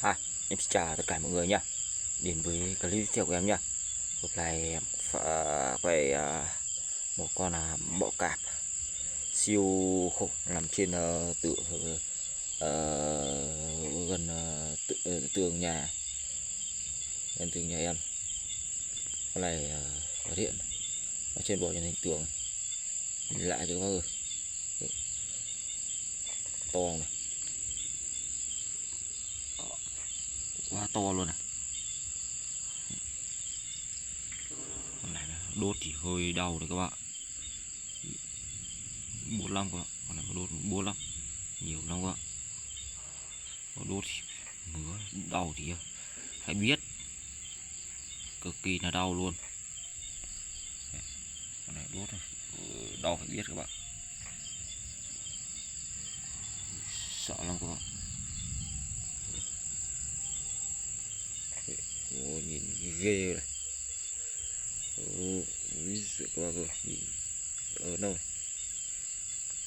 Hi, em xin chào tất cả mọi người nha. Đến với clip tiếp theo của em nha. Hôm nay em quay một con bọ cạp siêu khủng nằm trên gần tường nhà, gần tường nhà em. Con này phát hiện ở trên bộ trên hình tường, lạ chứ bác ơi, to này, quá to luôn này. Con này đốt chỉ hơi đau đấy các bạn, 45 các bạn. Con này có đốt 45 nhiều lắm các bạn. Có đốt thì ngứa đau thì phải biết, cực kỳ là đau luôn. Con này đốt đau phải biết các bạn, sợ lắm các bạn. Ồ, nhìn ghê này. Ôi giời các bạn ơi, nhìn ở đâu này.